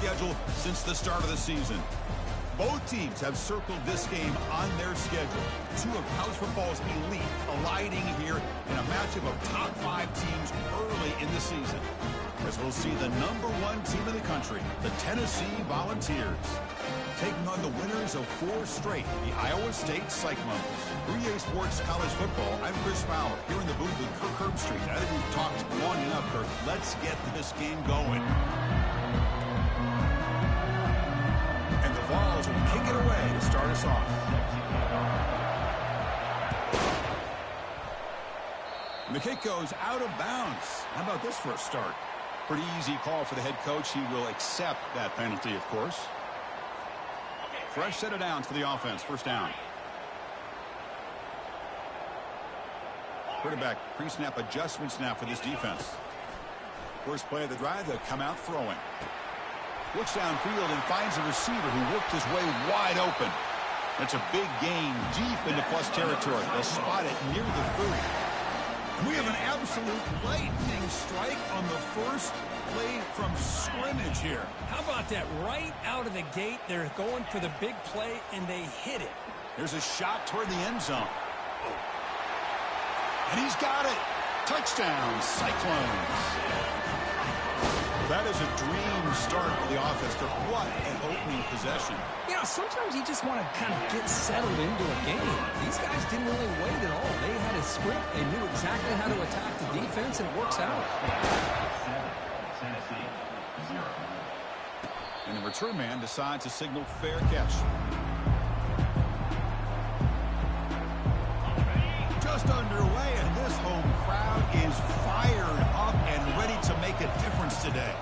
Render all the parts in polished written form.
schedule since the start of the season. Both teams have circled this game on their schedule. Two of college football's elite colliding here in a matchup of top 5 teams early in the season. As we'll see the #1 team in the country, the Tennessee Volunteers, taking on the winners of 4 straight, the Iowa State Cyclones. 3A Sports College Football, I'm Chris Fowler, here in the booth with Kirk Herbstreit. I think we've talked long enough, Kirk. Let's get this game going. And the Vols will kick it away to start us off. And the kick goes out of bounds. How about this for a start? Pretty easy call for the head coach. He will accept that penalty, of course. Fresh set of downs for the offense. First down. Quarterback pre-snap adjustments now for this defense. First play of the drive, they'll come out throwing. Looks downfield and finds a receiver who worked his way wide open. That's a big gain deep into plus territory. They'll spot it near the 30. We have an absolute lightning strike on the first play from scrimmage here. How about that? Right out of the gate, they're going for the big play, and they hit it. There's a shot toward the end zone. And he's got it. Touchdown, Cyclones. That is a dream start for the offense. What an opening possession. You know, sometimes you just want to kind of get settled into a game. These guys didn't really wait at all. They had a script. They knew exactly how to attack the defense, and it works out. And the return man decides to signal fair catch. Just underway, and this home crowd is fired up and ready to make a difference today.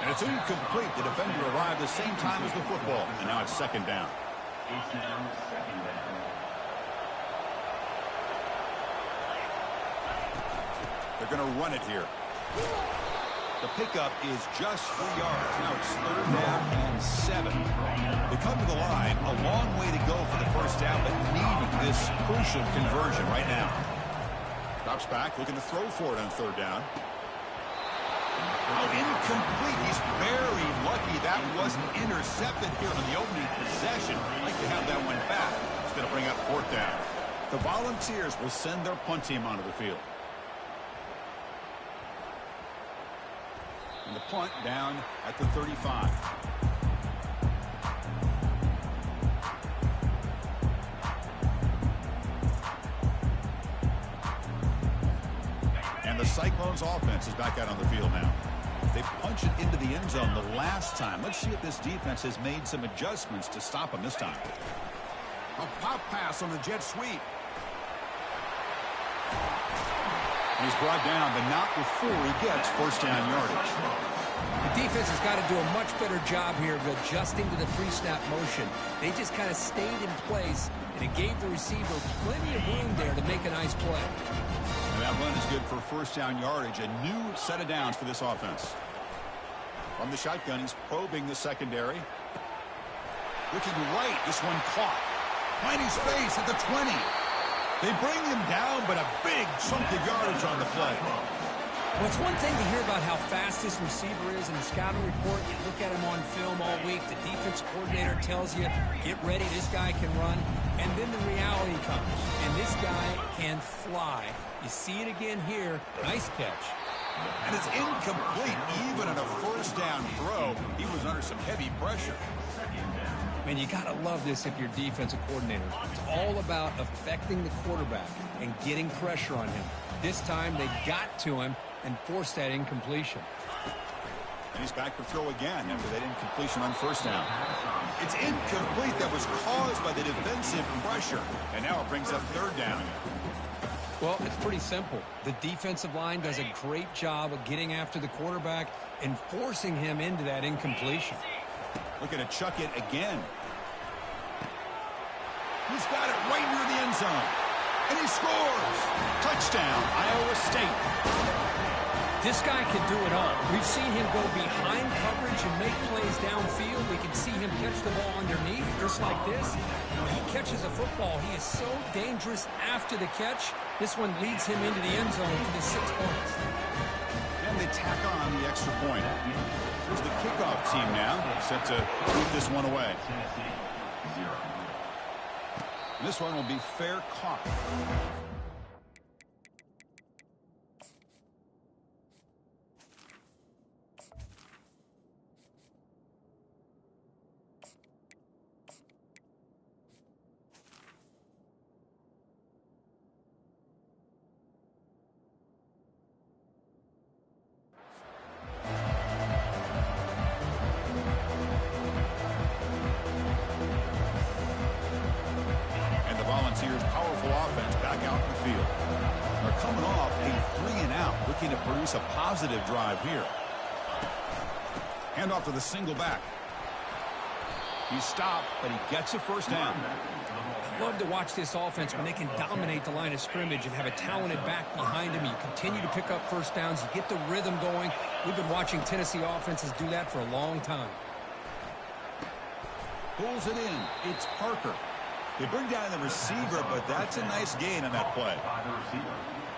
And it's incomplete. The defender arrived the same time as the football, and now it's second down. They're going to run it here. The pickup is just 3 yards. Now it's third down and 7. They come to the line, a long way to go for the first down, but needing this crucial conversion right now. Drops back, looking to throw for it on third down. Oh, incomplete. He's very lucky that wasn't intercepted here on the opening possession. I'd like to have that one back. It's going to bring up fourth down. The Volunteers will send their punt team onto the field. And the punt down at the 35. And the Cyclones offense is back out on the field now. They punch it into the end zone the last time. Let's see if this defense has made some adjustments to stop them this time. A pop pass on the jet sweep. He's brought down, but not before he gets first down yardage. The defense has got to do a much better job here of adjusting to the pre-snap motion. They just kind of stayed in place, and it gave the receiver plenty of room there to make a nice play. And that run is good for first down yardage. A new set of downs for this offense. From the shotgun, he's probing the secondary. Looking right, this one caught. Finding space at the 20. They bring him down, but a big chunk of yardage on the play. Well, it's one thing to hear about how fast this receiver is in the scouting report. You look at him on film all week. The defense coordinator tells you, get ready, this guy can run. And then the reality comes, and this guy can fly. You see it again here. Nice catch. And it's incomplete. Even on a first down throw, he was under some heavy pressure. Man, you got to love this if you're defensive coordinator. It's all about affecting the quarterback and getting pressure on him. This time they got to him and forced that incompletion. And he's back to throw again after that incompletion on first down. It's incomplete. That was caused by the defensive pressure. And now it brings up third down. Well, it's pretty simple. The defensive line does a great job of getting after the quarterback and forcing him into that incompletion. Looking to chuck it again. He's got it right near the end zone. And he scores. Touchdown, Iowa State. This guy can do it all. We've seen him go behind coverage and make plays downfield. We can see him catch the ball underneath, just like this. When he catches a football, he is so dangerous after the catch. This one leads him into the end zone for the 6 points. And time they tack on the extra point. Here's the kickoff team now, set to move this one away. This one will be fair caught. Powerful offense back out in the field. They're coming off a 3-and-out, looking to produce a positive drive here. Hand off to the single back. He's stopped, but he gets a first down. I love to watch this offense when they can dominate the line of scrimmage and have a talented back behind him. You continue to pick up first downs. You get the rhythm going. We've been watching Tennessee offenses do that for a long time. Pulls it in. It's Parker. They bring down the receiver, but that's a nice gain on that play.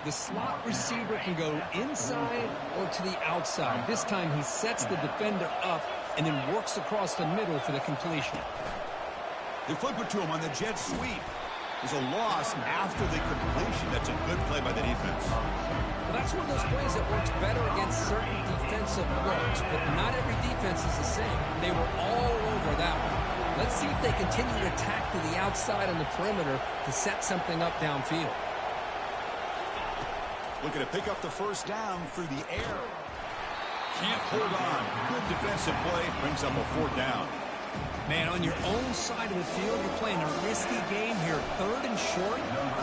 The slot receiver can go inside or to the outside. This time he sets the defender up and then works across the middle for the completion. They flip it to him on the jet sweep. There's a loss after the completion. That's a good play by the defense. Well, that's one of those plays that works better against certain defensive looks, but not every defense is the same. They were all over that one. Let's see if they continue to attack to the outside on the perimeter to set something up downfield. Looking to pick up the first down through the air. Can't hold on. Good defensive play. Brings up a fourth down. Man, on your own side of the field, you're playing a risky game here. 3rd and short.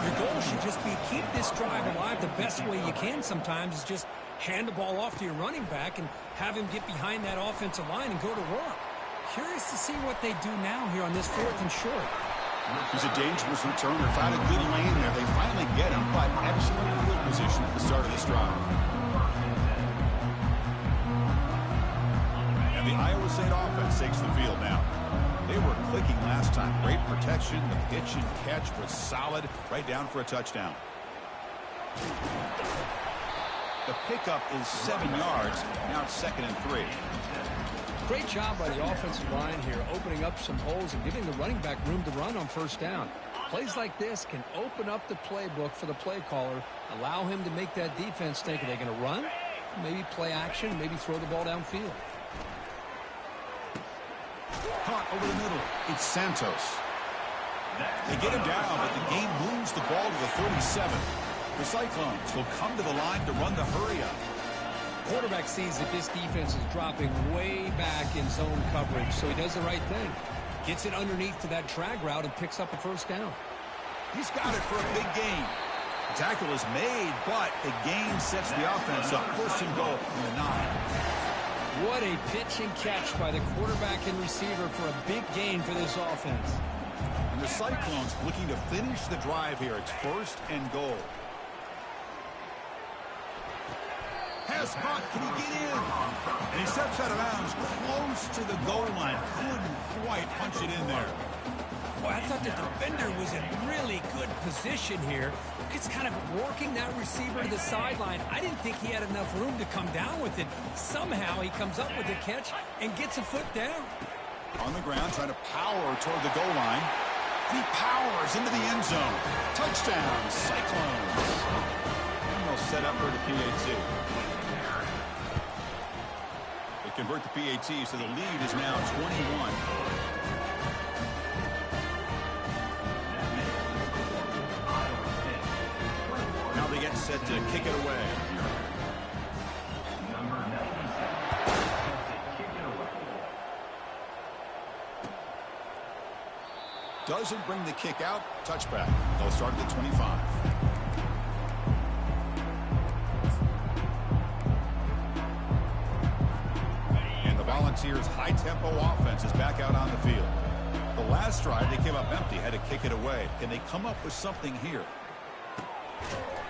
Your goal should just be keep this drive alive the best way you can sometimes is just hand the ball off to your running back and have him get behind that offensive line and go to work. Curious to see what they do now here on this 4th and short. He's a dangerous returner. Found a good lane there. They finally get him, but excellent field position at the start of this drive. And the Iowa State offense takes the field now. They were clicking last time. Great protection. The pitch and catch was solid. Right down for a touchdown. The pickup is 7 yards. Now it's 2nd and 3. Great job by the offensive line here, opening up some holes and giving the running back room to run on first down. Plays like this can open up the playbook for the play caller, allow him to make that defense think, are they going to run? Maybe play action, maybe throw the ball downfield. Caught over the middle. It's Santos. They get him down, but the game moves the ball to the 37. The Cyclones will come to the line to run the hurry-up. Quarterback sees that this defense is dropping way back in zone coverage, so he does the right thing. Gets it underneath to that drag route and picks up a first down. He's got it for a big gain. The tackle is made, but the gain sets the offense up. 1st and goal from the 9. What a pitch and catch by the quarterback and receiver for a big gain for this offense. And the Cyclones looking to finish the drive here. It's 1st and goal. Pass caught. Can he get in? And he steps out of bounds close to the goal line. Couldn't quite punch it in there. Well, I thought the defender was in really good position here. It's kind of working that receiver to the sideline. I didn't think he had enough room to come down with it. Somehow he comes up with the catch and gets a foot down. On the ground, trying to power toward the goal line. He powers into the end zone. Touchdown, Cyclones. And they'll set up for the PAT. Convert the PAT, so the lead is now 21. Now they get set to kick it away. Doesn't bring the kick out. Touchback. They'll start at the 25. Volunteers' high-tempo offense is back out on the field. The last drive, they came up empty, had to kick it away. Can they come up with something here?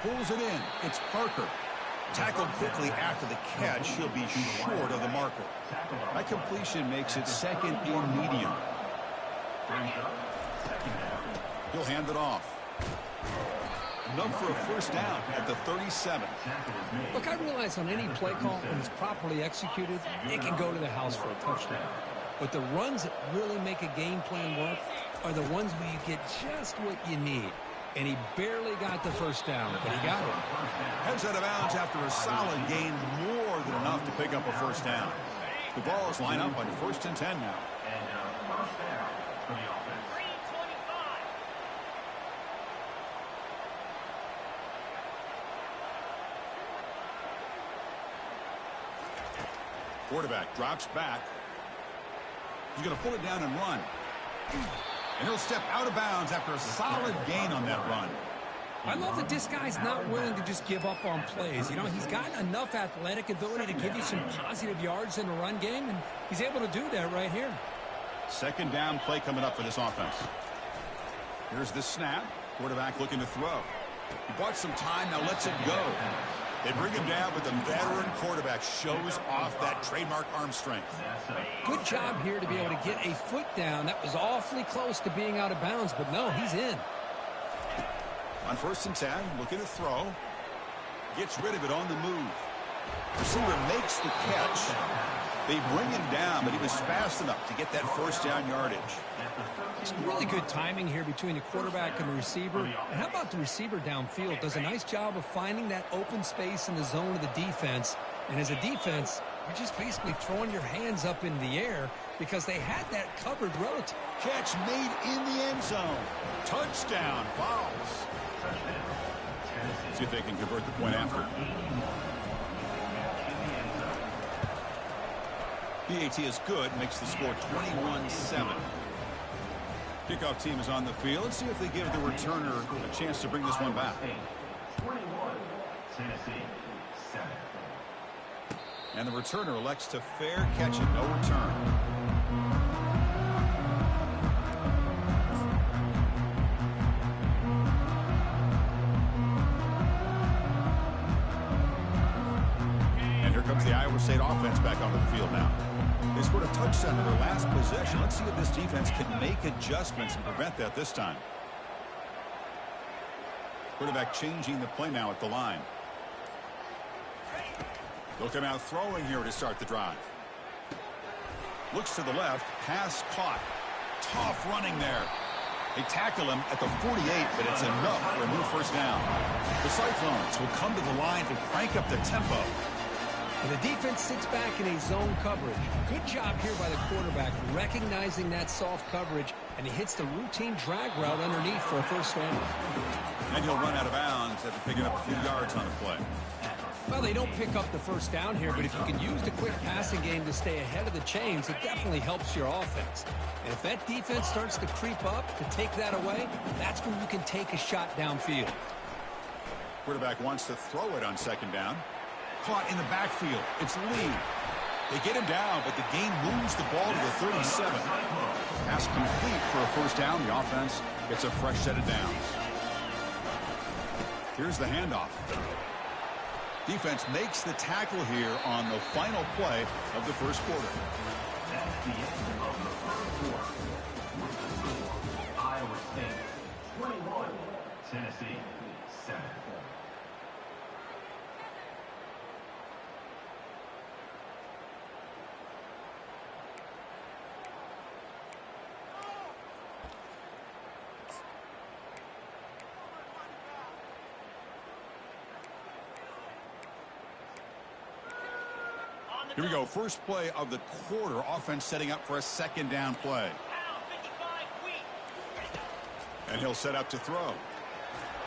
Pulls it in. It's Parker. Tackled quickly after the catch. He'll be short of the marker. That completion makes it 2nd and medium. He'll hand it off. enough for a first down at the 37. Look, I realize on any play call, when it's properly executed, it can go to the house for a touchdown. But the runs that really make a game plan work are the ones where you get just what you need. And he barely got the first down, but he got it. Heads out of bounds after a solid gain, more than enough to pick up a first down. The Vols line up on 1st and 10 now. First down for the offense. 3:25. Quarterback drops back. He's going to pull it down and run. And he'll step out of bounds after a solid gain on that run. I love that this guy's not willing to just give up on plays. You know, he's got enough athletic ability to give you some positive yards in the run game, and he's able to do that right here. Second down play coming up for this offense. Here's the snap. Quarterback looking to throw. He bought some time, now lets it go. They bring him down, but the veteran quarterback shows off that trademark arm strength. Good job here to be able to get a foot down. That was awfully close to being out of bounds, but no, he's in. On 1st and 10, looking to throw. Gets rid of it on the move. Receiver makes the catch. They bring him down, but he was fast enough to get that first down yardage. Some really good timing here between the quarterback and the receiver. And how about the receiver downfield? Does a nice job of finding that open space in the zone of the defense. And as a defense, you're just basically throwing your hands up in the air because they had that covered relative. Catch made in the end zone. Touchdown, Vols. See if they can convert the point after. PAT is good, makes the score 21-7. Kickoff team is on the field. Let's see if they give the returner a chance to bring this one back. 21, Tennessee, 7. And the returner elects to fair catch it, no return. Comes the Iowa State offense back onto the field now. They scored a touchdown in their last possession. Let's see if this defense can make adjustments and prevent that this time. Quarterback changing the play now at the line. They'll come out throwing here to start the drive. Looks to the left. Pass caught. Tough running there. They tackle him at the 48, but it's enough for a new first down. The Cyclones will come to the line to crank up the tempo. And the defense sits back in a zone coverage. Good job here by the quarterback recognizing that soft coverage, and he hits the routine drag route underneath for a first down. And he'll run out of bounds after picking up a few yards on the play. Well, they don't pick up the first down here, but if you can use the quick passing game to stay ahead of the chains, it definitely helps your offense. And if that defense starts to creep up to take that away, that's when you can take a shot downfield. Quarterback wants to throw it on second down. Caught in the backfield. It's Lee. They get him down, but the game moves the ball to the 37. Pass complete for a first down. The offense gets a fresh set of downs. Here's the handoff. Defense makes the tackle here on the final play of the first quarter. That's the end of the first quarter. Iowa State 21, Tennessee 7. Here we go. First play of the quarter. Offense setting up for a second down play. And he'll set up to throw.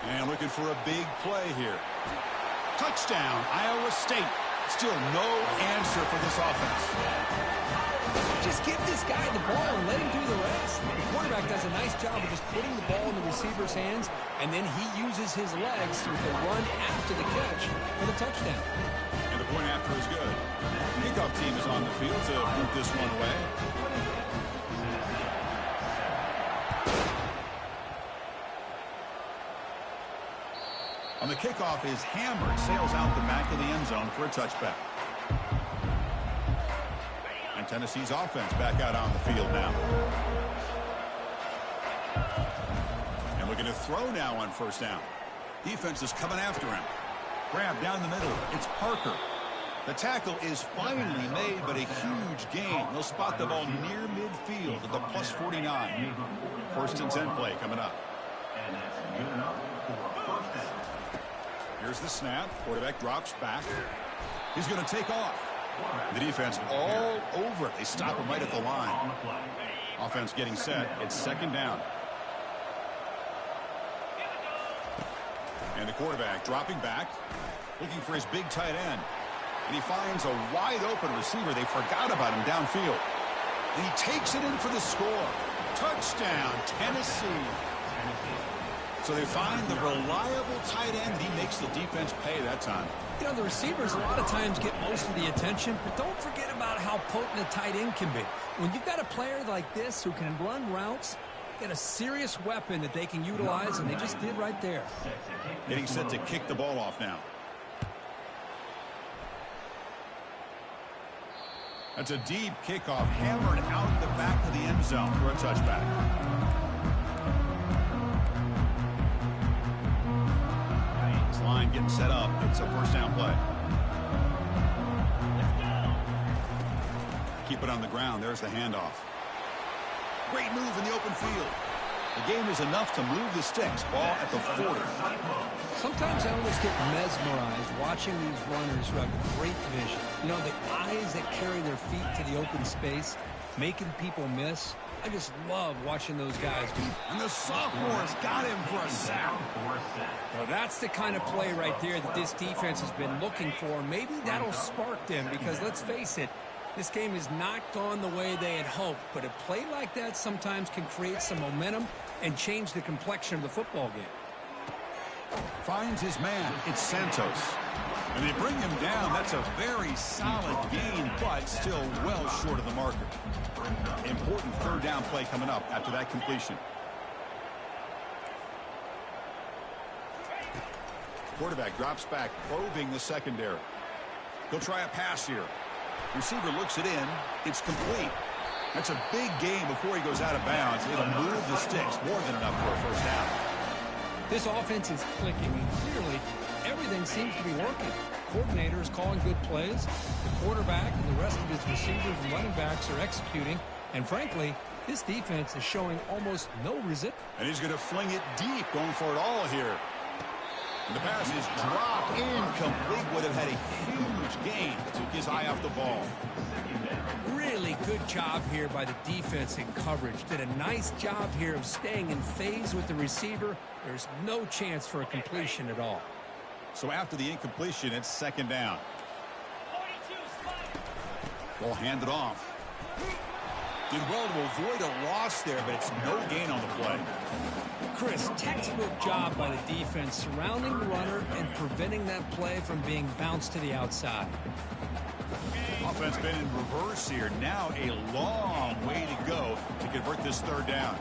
And looking for a big play here. Touchdown, Iowa State. Still no answer for this offense. Just give this guy the ball and let him do the rest. The quarterback does a nice job of just putting the ball in the receiver's hands, and then he uses his legs with the run after the catch for the touchdown. And the point after is good. The kickoff team is on the field to move this one away. On the kickoff is hammered, sails out the back of the end zone for a touchback. And Tennessee's offense back out on the field now. And looking to throw now on first down. Defense is coming after him. Grab down the middle. It's Parker. The tackle is finally made, but a huge gain. They'll spot the ball near midfield at the plus 49. First and 10 play coming up. And that's good enough for first down. Here's the snap. Quarterback drops back. He's going to take off. The defense all over it. They stop him right at the line. Offense getting set. It's second down. And the quarterback dropping back, looking for his big tight end. And he finds a wide-open receiver. They forgot about him downfield. And he takes it in for the score. Touchdown, Tennessee. So they find the reliable tight end. He makes the defense pay that time. You know, the receivers a lot of times get most of the attention, but don't forget about how potent a tight end can be. When you've got a player like this who can run routes, get a serious weapon that they can utilize, and they just did right there. Getting set to kick the ball off now. That's a deep kickoff, hammered out the back of the end zone for a touchback. This line getting set up. It's a first down play. Keep it on the ground. There's the handoff. Great move in the open field. The game is enough to move the sticks. Ball at the 40. Sometimes I almost get mesmerized watching these runners who have great vision. You know, the eyes that carry their feet to the open space, making people miss. I just love watching those guys. And the sophomore's got him for a sack. Well, that's the kind of play right there that this defense has been looking for. Maybe that'll spark them because, let's face it, this game has not gone the way they had hoped. But a play like that sometimes can create some momentum and change the complexion of the football game. Finds his man. It's Santos. And they bring him down. That's a very solid gain, but still well short of the marker. Important third down play coming up after that completion. Quarterback drops back, probing the secondary. He'll try a pass here. Receiver looks it in. It's complete. That's a big gain before he goes out of bounds. It'll move the sticks, more than enough for a first down. This offense is clicking, and clearly everything seems to be working. Coordinator is calling good plays. The quarterback and the rest of his receivers and running backs are executing. And frankly, this defense is showing almost no resistance. And he's going to fling it deep, going for it all here. And the pass is dropped incomplete. Would have had a huge gain. Took his eye off the ball. Really good job here by the defense in coverage. Did a nice job here of staying in phase with the receiver. There's no chance for a completion at all. So after the incompletion, it's second down. Ball handed off. Did well to avoid a loss there, but it's no gain on the play. Chris, textbook job by the defense surrounding the runner and preventing that play from being bounced to the outside. Offense been in reverse here. Now a long way to go to convert this third down.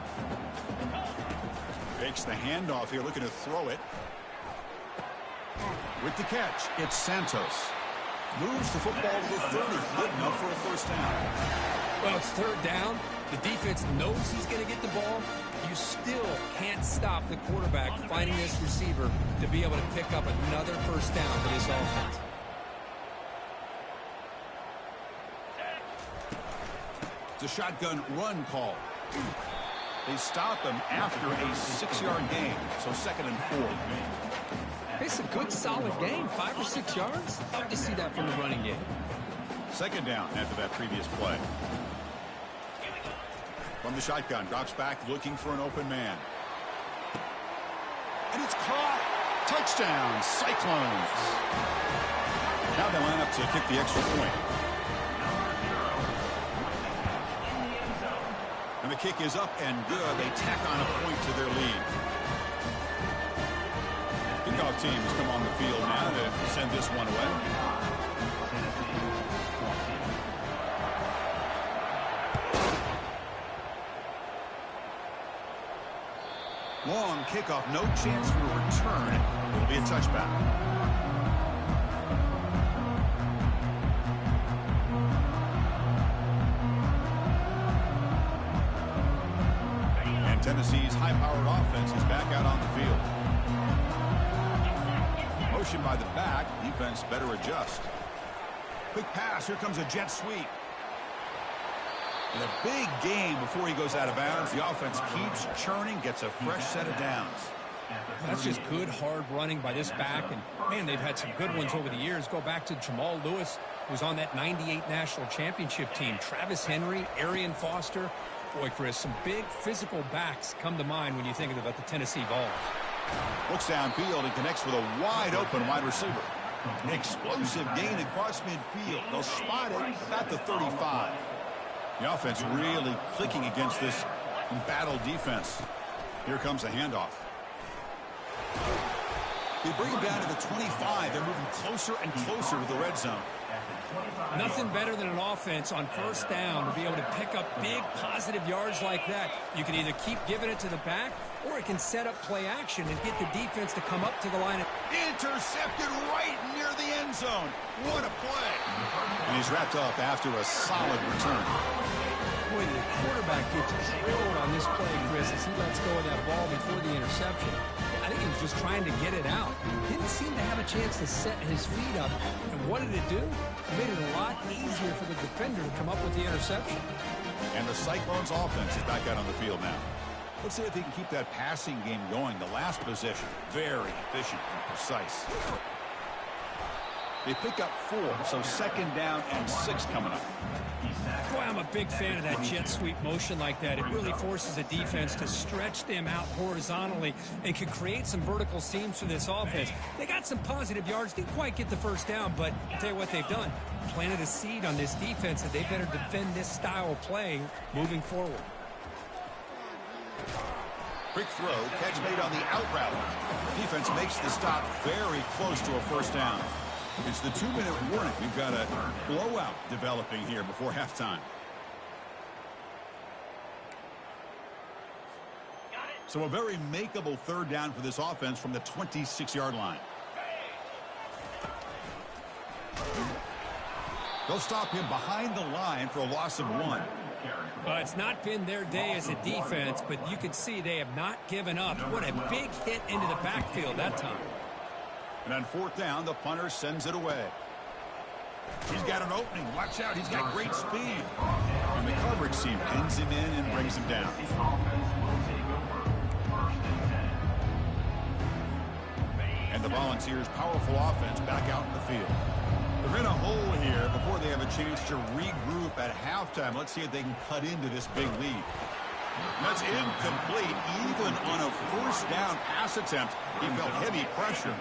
Fakes the handoff here, looking to throw it. With the catch, it's Santos. Moves the football to the 30. Good enough for a first down. Well, it's third down. The defense knows he's going to get the ball. You still can't stop the quarterback finding this receiver to be able to pick up another first down for this offense. It's a shotgun run call. They stop him after a 6-yard gain, so second and 4. It's a good, solid game, 5 or 6 yards. Love to see that from the running game. Second down after that previous play. From the shotgun, drops back, looking for an open man. And it's caught. Touchdown, Cyclones. Now they line up to kick the extra point. And the kick is up and good. They tack on a point to their lead. Kickoff teams come on the field now to send this one away. Long kickoff, no chance for a return. It'll be a touchback. And Tennessee's high-powered offense is back out on the field. motion by the back. Defense better adjust. Quick pass. Here comes a jet sweep. And a big game before he goes out of bounds. The offense keeps churning, gets a fresh set of downs. That's just good, hard running by this back. And, man, they've had some good ones over the years. Go back to Jamal Lewis, who was on that 98 National Championship team. Travis Henry, Arian Foster. Boy, Chris, some big physical backs come to mind when you think about the Tennessee Vols. Looks downfield and connects with a wide-open wide receiver. Explosive gain across midfield. They'll spot it about the 35. The offense really clicking against this embattled defense. Here comes a handoff. They bring him down to the 25. They're moving closer and closer to the red zone. Nothing better than an offense on first down to be able to pick up big positive yards like that. You can either keep giving it to the back, or it can set up play action and get the defense to come up to the line. Intercepted right near the end zone. What a play. And he's wrapped up after a solid return. Boy, the quarterback gets drilled on this play, Chris, as he lets go of that ball before the interception. I think he was just trying to get it out. Didn't seem to have a chance to set his feet up. And what did it do? It made it a lot easier for the defender to come up with the interception. And the Cyclones offense is back out on the field now. Let's see if they can keep that passing game going. The last possession, very efficient and precise. They pick up 4, so 2nd down and 6 coming up. Boy, I'm a big fan of that jet sweep motion like that. It really forces a defense to stretch them out horizontally and can create some vertical seams for this offense. They got some positive yards, didn't quite get the first down, but I'll tell you what they've done. Planted a seed on this defense that they better defend this style of play moving forward. Quick throw, catch made on the out route. Defense makes the stop very close to a first down. It's the 2-minute warning. We've got a blowout developing here before halftime. So a very makeable 3rd down for this offense from the 26-yard line. They'll stop him behind the line for a loss of 1. It's not been their day as a defense, but you can see they have not given up. What a big hit into the backfield that time. And on 4th down, the punter sends it away. He's got an opening. Watch out. He's got great speed. And the coverage team pins him in and brings him down. And the Volunteers' powerful offense back out in the field. They're in a hole here before they have a chance to regroup at halftime. Let's see if they can cut into this big lead. That's incomplete. Even on a first down pass attempt, he felt heavy pressure.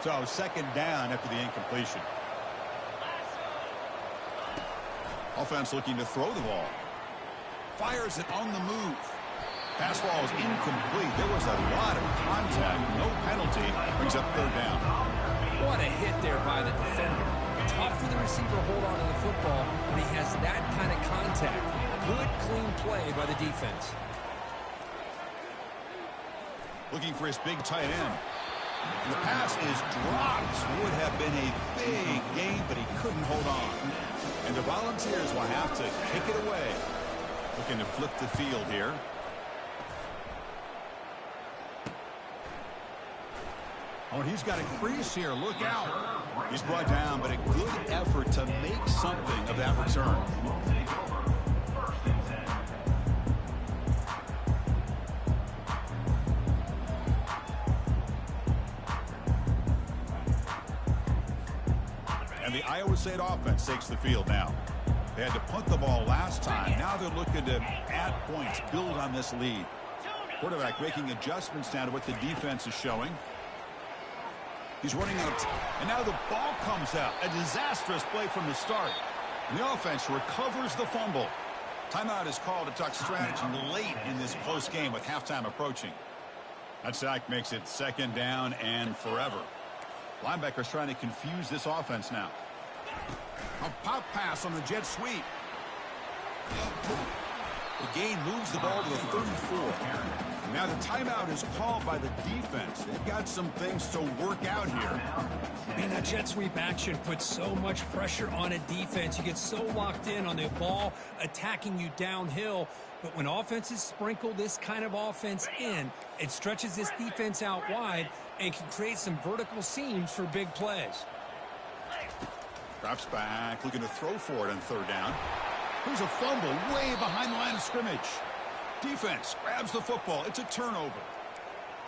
So 2nd down after the incompletion. Offense looking to throw the ball. Fires it on the move. Pass ball is incomplete. There was a lot of contact. No penalty. Brings up 3rd down. What a hit there by the defender. Tough for the receiver to hold on to the football when he has that kind of contact. Good, clean play by the defense. Looking for his big tight end. And the pass is dropped. Would have been a big game, but he couldn't hold on. And the Volunteers will have to kick it away. Looking to flip the field here. Oh, and he's got a crease here. Look out. He's brought down, but a good effort to make something of that return. And the Iowa State offense takes the field now. They had to punt the ball last time. Now they're looking to add points, build on this lead. Quarterback making adjustments now to what the defense is showing. He's running out, and now the ball comes out. A disastrous play from the start. And the offense recovers the fumble. Timeout is called to talk strategy late in this close game with halftime approaching. That sack makes it 2nd down and forever. Linebackers trying to confuse this offense now. A pop pass on the jet sweep. The gain moves the ball to the 34. Now the timeout is called by the defense. They've got some things to work out here. Man, that jet sweep action puts so much pressure on a defense. You get so locked in on the ball attacking you downhill. But when offenses sprinkle this kind of offense in, it stretches this defense out wide, and can create some vertical seams for big plays. Drops back, looking to throw for it on third down. Here's a fumble way behind the line of scrimmage. Defense grabs the football. It's a turnover.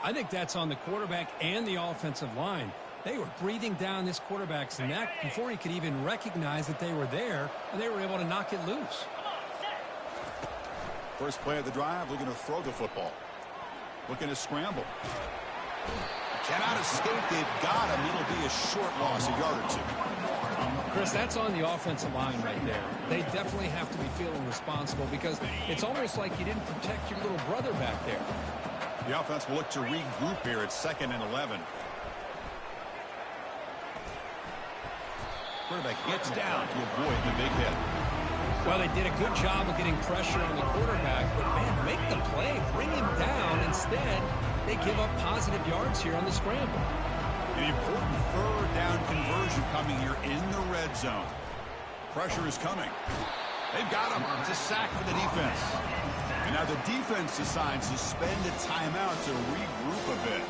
I think that's on the quarterback and the offensive line. They were breathing down this quarterback's neck before he could even recognize that they were there, and they were able to knock it loose. First play of the drive, looking to throw the football. Looking to scramble. Cannot escape. They've got him. It'll be a short loss, a yard or two. Chris, that's on the offensive line right there. They definitely have to be feeling responsible because it's almost like you didn't protect your little brother back there. The offense will look to regroup here at 2nd and 11. Quarterback gets down to avoid the big hit. Well, they did a good job of getting pressure on the quarterback, but man, make the play, bring him down. Instead, they give up positive yards here on the scramble. An important third down conversion coming here in the red zone. Pressure is coming. They've got him. It's a sack for the defense. And now the defense decides to spend a timeout to regroup a bit.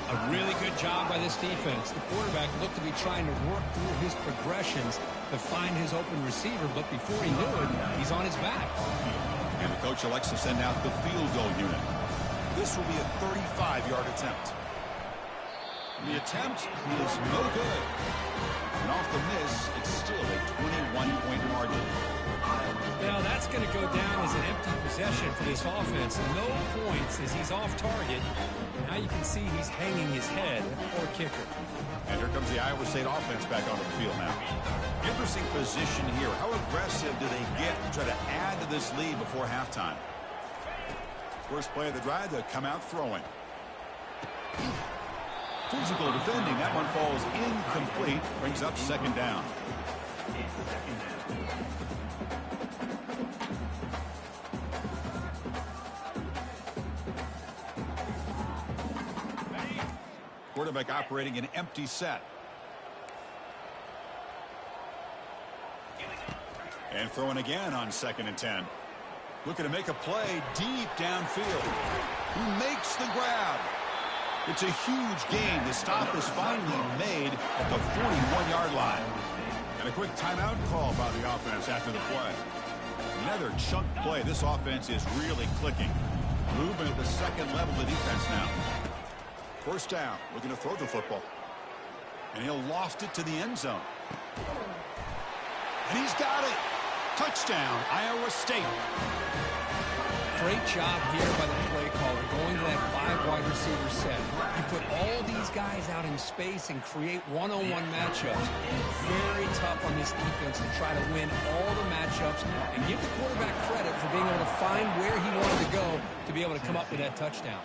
A really good job by this defense. The quarterback looked to be trying to work through his progressions to find his open receiver, but before he knew it, he's on his back. And the coach elects to send out the field goal unit. This will be a 35-yard attempt. The attempt is no good. And off the miss, it's still a 21-point margin. Now that's going to go down as an empty possession for this offense. No points as he's off target. Now you can see he's hanging his head. Poor kicker. And here comes the Iowa State offense back on the field now. Interesting position here. How aggressive do they get to try to add to this lead before halftime? First play of the drive, they'll come out throwing. Physical defending. That one falls incomplete. Brings up 2nd down. Quarterback operating an empty set. And throwing again on 2nd and 10. Looking to make a play deep downfield. Who makes the grab? It's a huge gain. The stop is finally made at the 41-yard line. And a quick timeout call by the offense after the play. Another chunk play. This offense is really clicking. Movement at the 2nd level of the defense now. First down, looking to throw the football. And he'll loft it to the end zone. And he's got it. Touchdown, Iowa State. Great job here by the play caller going to that 5-wide receiver set. You put all these guys out in space and create one-on-one matchups. Very tough on this defense to try to win all the matchups and give the quarterback credit for being able to find where he wanted to go to be able to come up with that touchdown.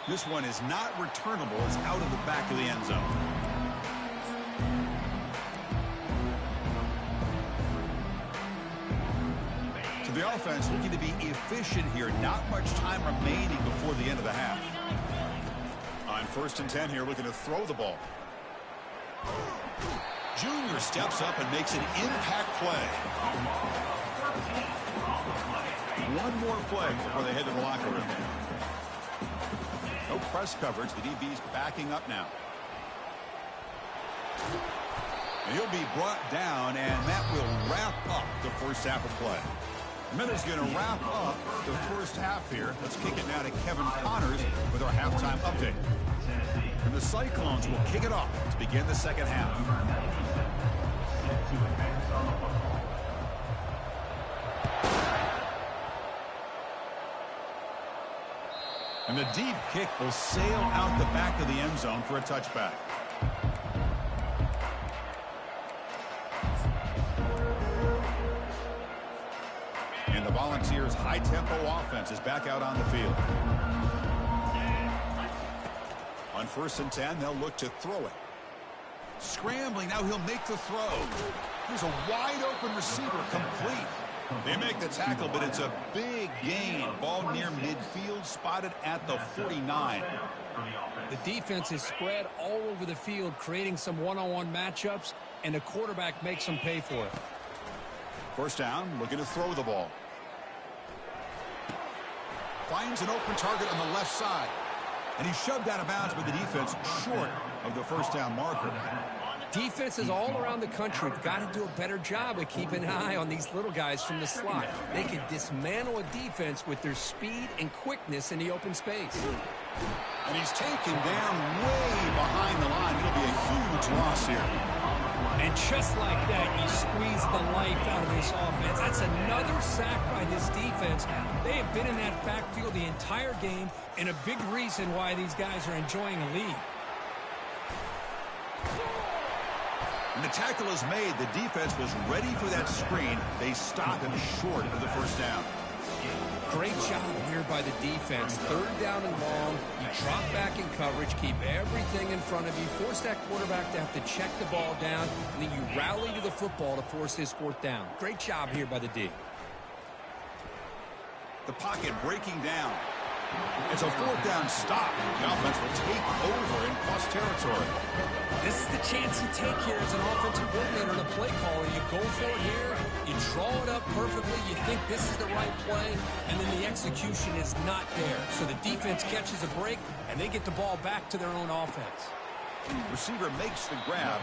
This one is not returnable. It's out of the back of the end zone. To the offense, looking to be efficient here. Not much time remaining before the end of the half. On 1st and 10 here, looking to throw the ball. Junior steps up and makes an impact play. One more play before they head to the locker room. No press coverage. The DB's backing up now. And he'll be brought down, and that will wrap up the first half of play. Minutes going to wrap up the first half here. Let's kick it now to Kevin Connors with our halftime update. And the Cyclones will kick it off to begin the second half. And the deep kick will sail out the back of the end zone for a touchback. And the Volunteers' high-tempo offense is back out on the field. On 1st and 10, they'll look to throw it. Scrambling, now he'll make the throw. There's a wide-open receiver, complete. They make the tackle, but it's a big gain. Ball near midfield, spotted at the 49. The defense is spread all over the field, creating some one-on-one matchups, and the quarterback makes them pay for it. First down, looking to throw the ball. Finds an open target on the left side. And he's shoved out of bounds with the defense short of the first down marker. Defenses all around the country have got to do a better job of keeping an eye on these little guys from the slot. They can dismantle a defense with their speed and quickness in the open space. And he's taken down way behind the line. It'll be a huge loss here. And just like that, you squeeze the life out of this offense. That's another sack by this defense. They have been in that backfield the entire game, and a big reason why these guys are enjoying a lead. And the tackle is made. The defense was ready for that screen. They stop him short of the first down. Great job here by the defense. Third down and long. You drop back in coverage, keep everything in front of you, force that quarterback to have to check the ball down, and then you rally to the football to force his fourth down. Great job here by the D. The pocket breaking down. It's a fourth down stop. The offense will take over in plus territory. This is the chance you take here as an offensive coordinator and a play caller. You go for it here. You draw it up perfectly. You think this is the right play, and then the execution is not there. So the defense catches a break, and they get the ball back to their own offense. Receiver makes the grab.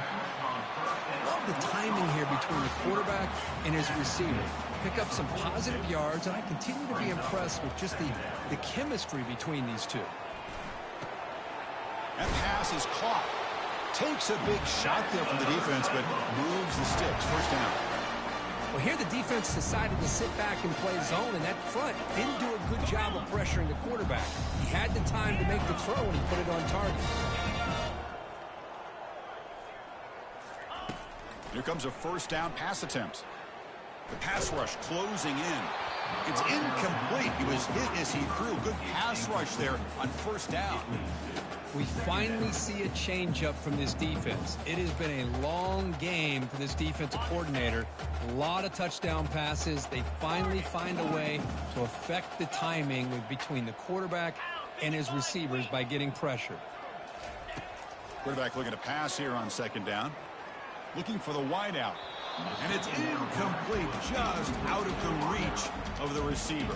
Love the timing here between the quarterback and his receiver. Pick up some positive yards, and I continue to be impressed with just the chemistry between these two. That pass is caught. Takes a big shot there from the defense, but moves the sticks. First down. Well, here the defense decided to sit back and play zone, and that front didn't do a good job of pressuring the quarterback. He had the time to make the throw, and he put it on target. Here comes a first down pass attempt. The pass rush closing in. It's incomplete. He was hit as he threw. Good pass rush there on first down. We finally see a changeup from this defense. It has been a long game for this defensive coordinator. A lot of touchdown passes. They finally find a way to affect the timing between the quarterback and his receivers by getting pressure. Quarterback looking to pass here on second down. Looking for the wideout. And it's incomplete, just out of the reach of the receiver.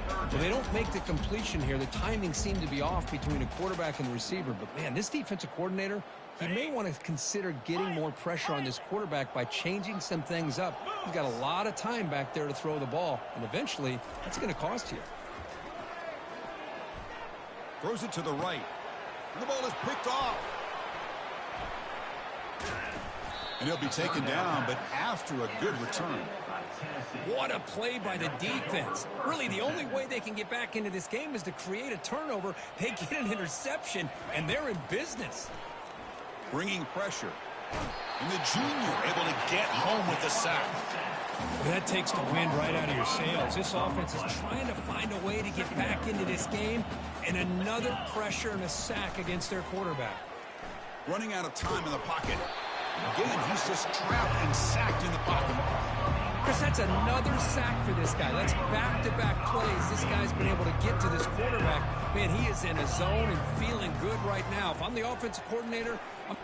Well, they don't make the completion here. The timing seemed to be off between a quarterback and the receiver. But, man, this defensive coordinator, he may want to consider getting more pressure on this quarterback by changing some things up. He's got a lot of time back there to throw the ball, and eventually that's going to cost you. Throws it to the right. And the ball is picked off. And he'll be taken down, but after a good return. What a play by the defense. Really, the only way they can get back into this game is to create a turnover. They get an interception, and they're in business. Bringing pressure. And the junior able to get home with the sack. That takes the wind right out of your sails. This offense is trying to find a way to get back into this game, and another pressure and a sack against their quarterback. Running out of time in the pocket. Again, he's just trapped and sacked in the pocket. Chris, that's another sack for this guy. That's back-to-back plays. This guy's been able to get to this quarterback. Man, he is in a zone and feeling good right now. If I'm the offensive coordinator, I'm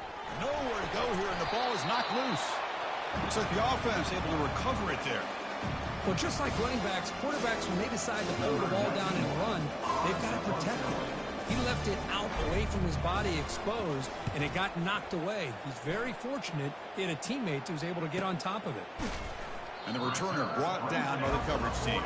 nowhere to go here, and the ball is knocked loose. Looks like the offense able to recover it there. Well, just like running backs, quarterbacks, when they decide to pull the ball down and run, they've got to protect it. He left it out away from his body exposed, and it got knocked away. He's very fortunate he had a teammate who was able to get on top of it. And the returner brought down by the coverage team.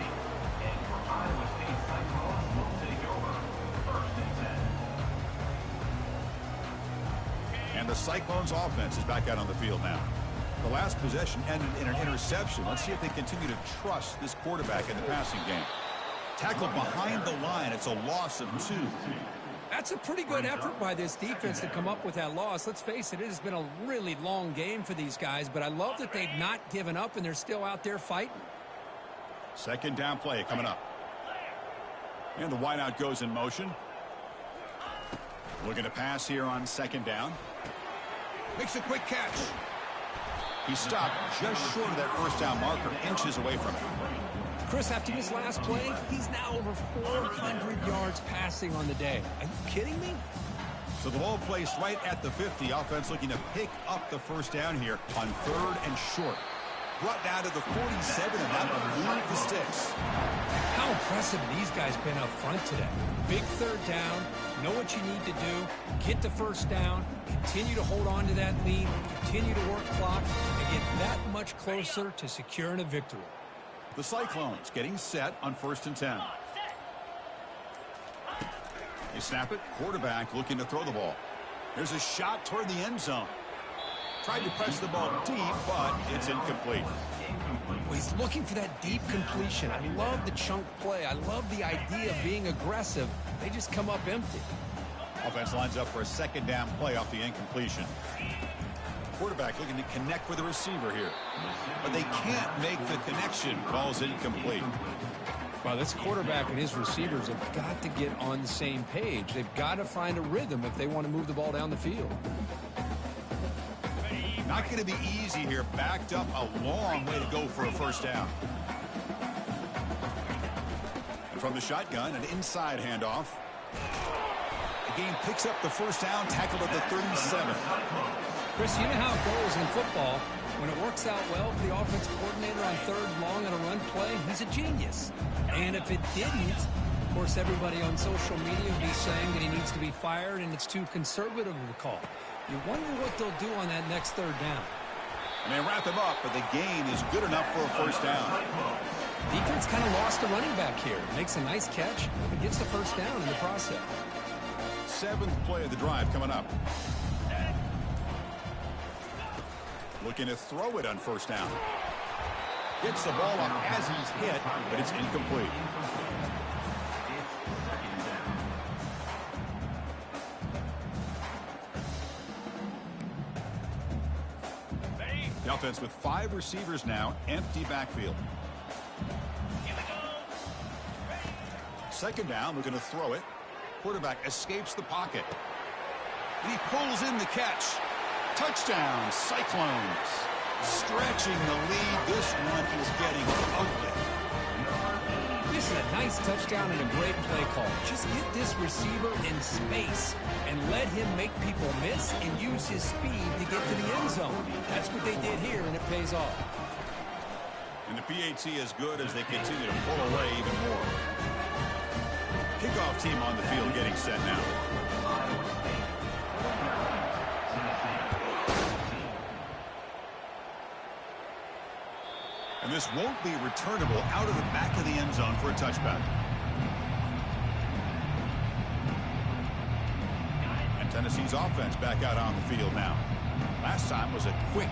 And the Cyclones offense is back out on the field now. The last possession ended in an interception. Let's see if they continue to trust this quarterback in the passing game. Tackled behind the line. It's a loss of 2. That's a pretty good effort by this defense to come up with that loss. Let's face it, it has been a really long game for these guys, but I love that they've not given up and they're still out there fighting. Second down play coming up. And the wideout goes in motion. Looking to pass here on second down. Makes a quick catch. He stopped just short of that first down marker, inches away from it. Chris, after this last play, he's now over 400 yards passing on the day. Are you kidding me? So the ball placed right at the 50. Offense looking to pick up the first down here on 3rd and short. Brought down to the 47, and that will move the sticks. How impressive these guys been up front today. Big third down, know what you need to do, get the first down, continue to hold on to that lead, continue to work clock, and get that much closer to securing a victory. The Cyclones getting set on 1st and 10. They snap it, quarterback looking to throw the ball. There's a shot toward the end zone. Tried to press the ball deep, but it's incomplete. Well, he's looking for that deep completion. I love the chunk play. I love the idea of being aggressive. They just come up empty. Offense lines up for a 2nd down play off the incompletion. Quarterback looking to connect with the receiver here. But they can't make the connection. Ball's incomplete. Well, this quarterback and his receivers have got to get on the same page. They've got to find a rhythm if they want to move the ball down the field. Not going to be easy here. Backed up a long way to go for a 1st down. And from the shotgun, an inside handoff. The game picks up the 1st down, tackled at the 37. Chris, you know how it goes in football. When it works out well for the offensive coordinator on 3rd long on a run play, he's a genius. And if it didn't, of course, everybody on social media would be saying that he needs to be fired and it's too conservative of a call. You wonder what they'll do on that next 3rd down. And they wrap him up, but the gain is good enough for a 1st down. Defense kind of lost a running back here. Makes a nice catch and gets the 1st down in the process. 7th play of the drive coming up. Looking to throw it on 1st down. Gets the ball up as he's hit, but it's incomplete. The offense with 5 receivers now, empty backfield. 2nd down, looking to throw it. Quarterback escapes the pocket. And he pulls in the catch. Touchdown, Cyclones. Stretching the lead. This one is getting ugly. This is a nice touchdown and a great play call. Just get this receiver in space and let him make people miss and use his speed to get to the end zone. That's what they did here, and it pays off. And the PAT is good as they continue to pull away even more. Kickoff team on the field getting set now. And this won't be returnable out of the back of the end zone for a touchback. And Tennessee's offense back out on the field now. Last time was a quick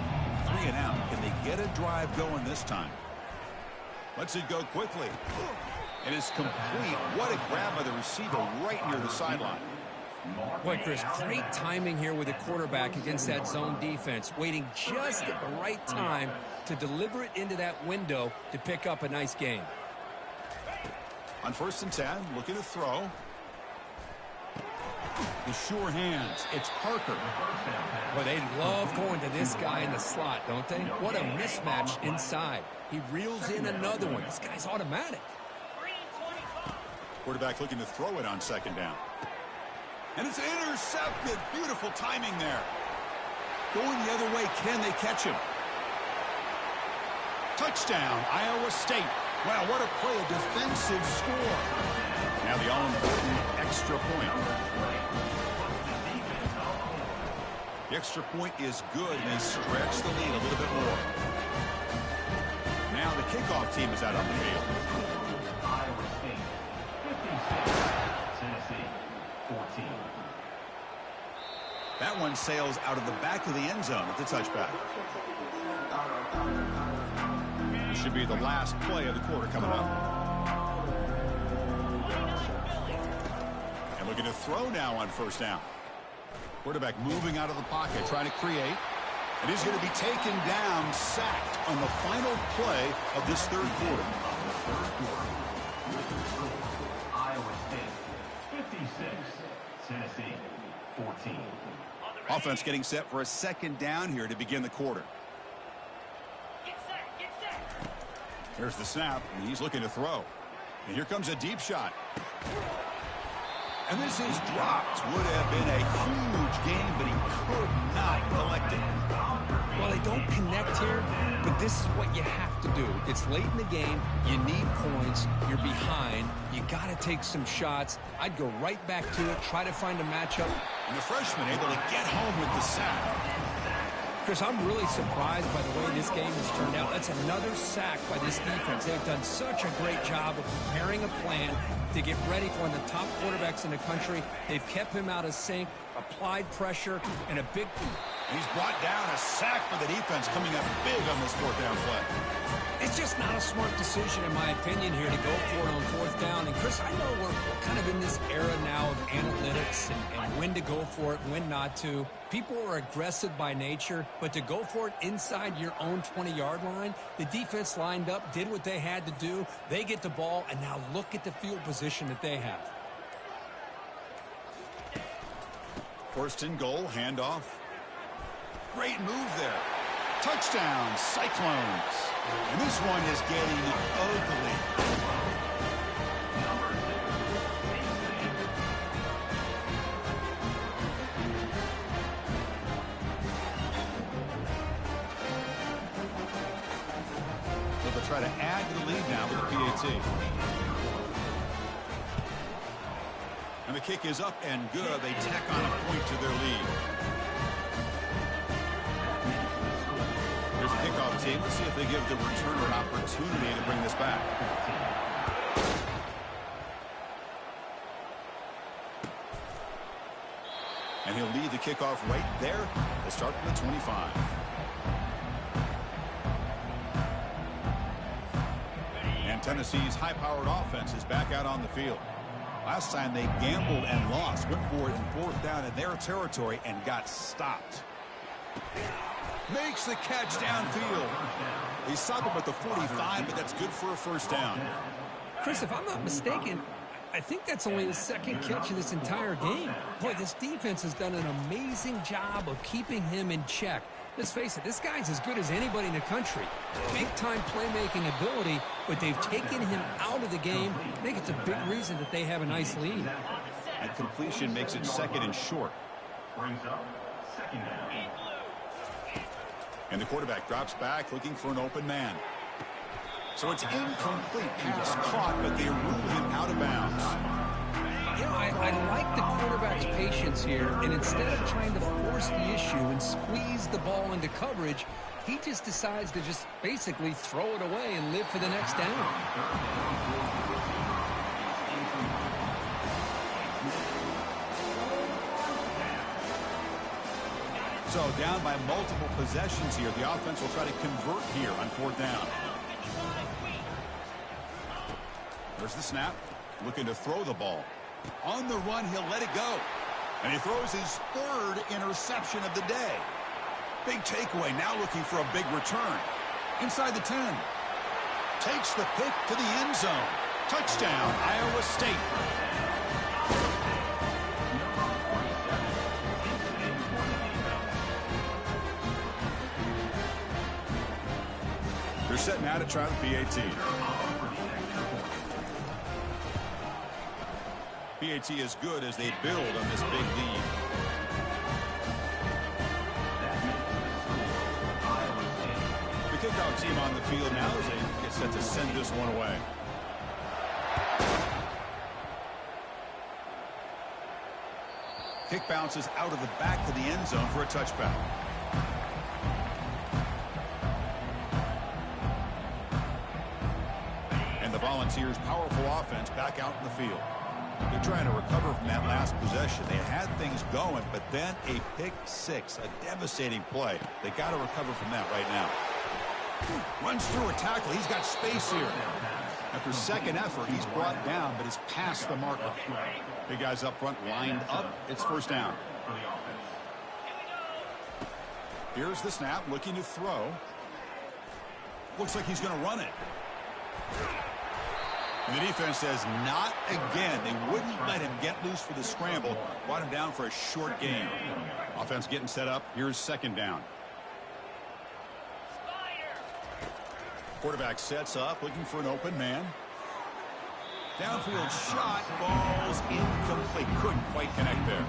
3 and out. Can they get a drive going this time? Lets it go quickly. It is complete. What a grab by the receiver right near the sideline. Boy, Chris, great timing here with the quarterback against that zone defense, waiting just at the right time to deliver it into that window to pick up a nice gain. On 1st and 10, looking to throw. The sure hands. It's Parker. Well, they love going to this guy in the slot, don't they? What a mismatch inside. He reels in another one. This guy's automatic. Quarterback looking to throw it on 2nd down. And it's intercepted. Beautiful timing there. Going the other way. Can they catch him? Touchdown, Iowa State. Wow, what a play. A defensive score. Now the all-important extra point. The extra point is good, and they stretch the lead a little bit more. Now the kickoff team is out on the field. Iowa State 56, Tennessee 14. That one sails out of the back of the end zone at the touchback. This should be the last play of the quarter coming up. And looking to throw now on 1st down. Quarterback moving out of the pocket, trying to create. And he's going to be taken down, sacked on the final play of this 3rd quarter. Iowa State 56, Tennessee 14. Offense getting set for a 2nd down here to begin the quarter. Here's the snap, and he's looking to throw. And here comes a deep shot. And this is dropped. Would have been a huge game, but he could not collect it. Well, they don't connect here, but this is what you have to do. It's late in the game. You need points. You're behind. You got to take some shots. I'd go right back to it, try to find a matchup. And the freshman able to get home with the sack. Chris, I'm really surprised by the way this game has turned out. That's another sack by this defense. They've done such a great job of preparing a plan to get ready for one of the top quarterbacks in the country. They've kept him out of sync, applied pressure, and a big... And he's brought down a sack for the defense coming up big on this fourth down play. It's just not a smart decision, in my opinion, here to go for it on fourth down. And, Chris, I know we're kind of in this era now of analytics and when to go for it and when not to. People are aggressive by nature, but to go for it inside your own 20-yard line, the defense lined up, did what they had to do. They get the ball, and now look at the field position that they have. First and goal, handoff. Great move there. Touchdown, Cyclones. And this one is getting ugly. So they'll try to add to the lead now with the PAT. And the kick is up and good. They tack on a point to their lead. Here's the kickoff team. Let's see if they give the returner an opportunity to bring this back. And he'll lead the kickoff right there. They'll start from the 25. And Tennessee's high-powered offense is back out on the field. Last time they gambled and lost, went for it in fourth down in their territory and got stopped. Makes the catch downfield. He stopped him at the 45, but that's good for a first down. Chris, if I'm not mistaken, I think that's only his second catch of this entire game. Boy, this defense has done an amazing job of keeping him in check. Let's face it, this guy's as good as anybody in the country. Big-time playmaking ability, but they've taken him out of the game. I think it's a big reason that they have a nice lead. That completion makes it second and short. Brings up second down. And the quarterback drops back looking for an open man. So it's incomplete. Pass caught, but they rule him out of bounds. You know, I like the quarterback's patience here, and instead of trying to force the issue and squeeze the ball into coverage, he just decides to just basically throw it away and live for the next down. So down by multiple possessions here. The offense will try to convert here on fourth down. There's the snap. Looking to throw the ball. On the run, he'll let it go. And he throws his third interception of the day. Big takeaway. Now looking for a big return. Inside the 10. Takes the pick to the end zone. Touchdown, Iowa State. They're setting out to try the PAT. PAT is good as they build on this big lead. The kickoff team on the field now as they get set to send this one away. Kick bounces out of the back of the end zone for a touchback. And the Volunteers' powerful offense back out in the field. They're trying to recover from that last possession. They had things going, but then a pick six, a devastating play. They got to recover from that right now. Runs through a tackle. He's got space here. After second effort, he's brought down, but he's past the marker. Big guys up front lined up. It's first down. Here's the snap, looking to throw. Looks like he's going to run it. And the defense says not again. They wouldn't let him get loose for the scramble. Brought him down for a short gain. Offense getting set up. Here's second down. Quarterback sets up, looking for an open man. Downfield shot falls incomplete. Couldn't quite connect there.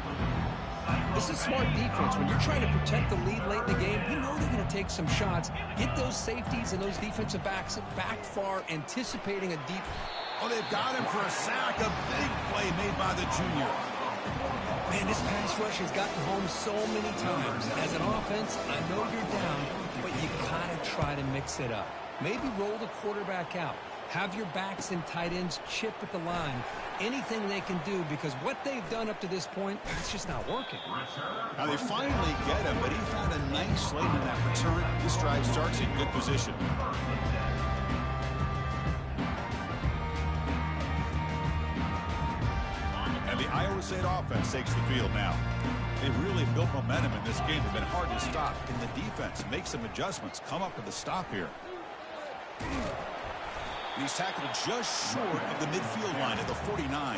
This is smart defense. When you're trying to protect the lead late in the game, you know they're going to take some shots. Get those safeties and those defensive backs back far, anticipating a deep... Oh, they've got him for a sack. A big play made by the junior. Man, this pass rush has gotten home so many times. As an offense, I know you're down, but you got to try to mix it up. Maybe roll the quarterback out. Have your backs and tight ends chip at the line. Anything they can do, because what they've done up to this point, it's just not working. Now they finally get him, but he found a nice lane in that return. This drive starts in good position. And the Iowa State offense takes the field now. They really built momentum in this game. It's been hard to stop. Can the defense make some adjustments, come up with a stop here? He's tackled just short of the midfield line at the 49.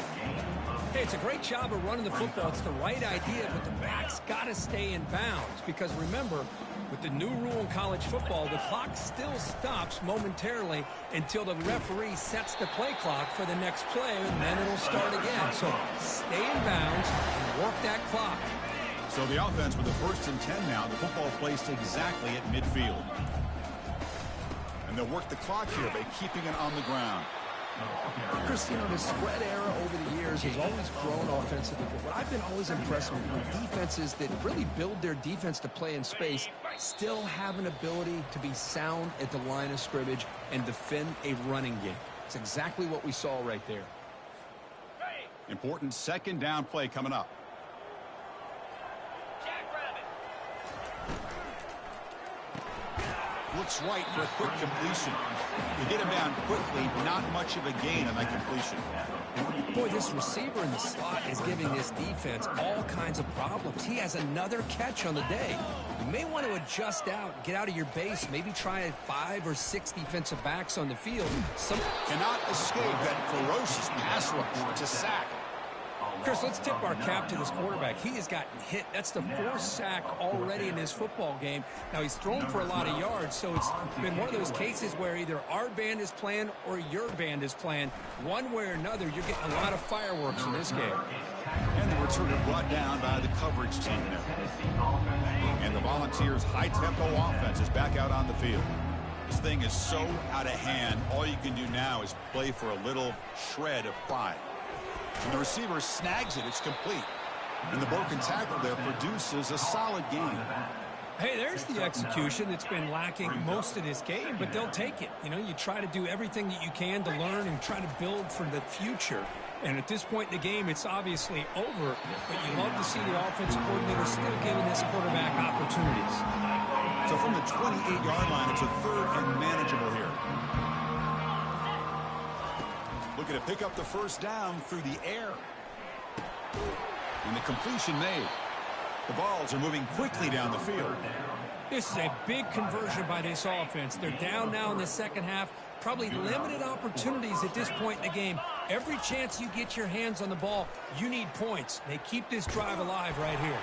Hey, it's a great job of running the football. It's the right idea, but the back's got to stay in bounds. Because remember, with the new rule in college football, the clock still stops momentarily until the referee sets the play clock for the next play, and then it'll start again. So stay in bounds and work that clock. So the offense with the 1st and 10 now. The football placed exactly at midfield. And they'll work the clock here by keeping it on the ground. Chris, you know, the spread era over the years has always grown offensively. But what I've been always impressed with defenses that really build their defense to play in space still have an ability to be sound at the line of scrimmage and defend a running game. It's exactly what we saw right there. Important 2nd down play coming up. Looks right for a quick completion. You get him down quickly, not much of a gain on that completion. Boy, this receiver in the slot is giving this defense all kinds of problems. He has another catch on the day. You may want to adjust out, get out of your base, maybe try 5 or 6 defensive backs on the field. Cannot escape that ferocious pass rush. It's a sack. Chris, let's tip our cap to this quarterback. He has gotten hit. That's the 4th sack already in this football game. Now, he's thrown for a lot of yards, so it's been one of those cases where either our band is playing or your band is playing. One way or another, you're getting a lot of fireworks in this game. And the returner brought down by the coverage team there. And the Volunteers' high-tempo offense is back out on the field. This thing is so out of hand, all you can do now is play for a little shred of pride. And the receiver snags it. It's complete. And the broken tackle there produces a solid gain. Hey, there's the execution that's been lacking most of this game, but they'll take it. You know, you try to do everything that you can to learn and try to build for the future. And at this point in the game, it's obviously over, but you love to see the offensive coordinator still giving this quarterback opportunities. So from the 28-yard line, it's a 3rd and manageable here. Looking to pick up the 1st down through the air. And the completion made. The balls are moving quickly down the field. This is a big conversion by this offense. They're down now in the 2nd half. Probably limited opportunities at this point in the game. Every chance you get your hands on the ball, you need points. They keep this drive alive right here.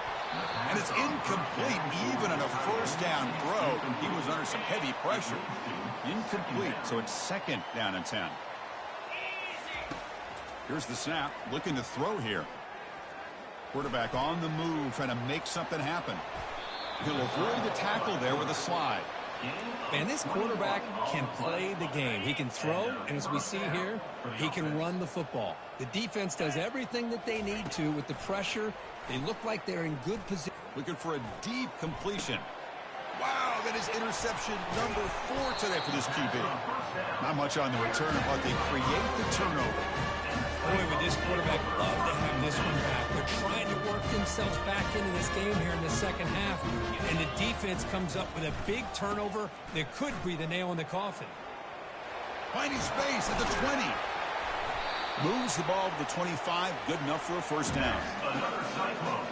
And it's incomplete even on a 1st down throw. He was under some heavy pressure. Incomplete, so it's 2nd down and 10. Here's the snap, looking to throw here. Quarterback on the move, trying to make something happen. He'll avoid the tackle there with a slide. Man, this quarterback can play the game. He can throw, and as we see here, he can run the football. The defense does everything that they need to with the pressure. They look like they're in good position. Looking for a deep completion. Wow, that is interception number 4 today for this QB. Not much on the return, but they create the turnover. Boy, would this quarterback love to have this one back. They're trying to work themselves back into this game here in the 2nd half, and the defense comes up with a big turnover that could be the nail in the coffin. Finding space at the 20. Moves the ball to the 25. Good enough for a 1st down. Another cyclone.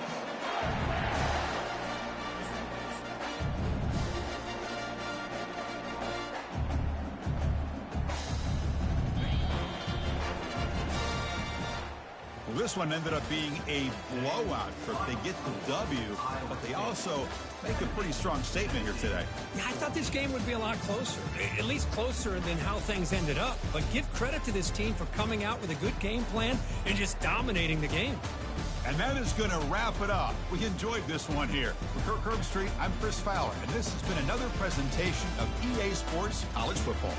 Well, this one ended up being a blowout. They get the W, but they also make a pretty strong statement here today. Yeah, I thought this game would be a lot closer, at least closer than how things ended up. But give credit to this team for coming out with a good game plan and just dominating the game. And that is going to wrap it up. We enjoyed this one here. For Kirk Herbstreit, I'm Chris Fowler, and this has been another presentation of EA Sports College Football.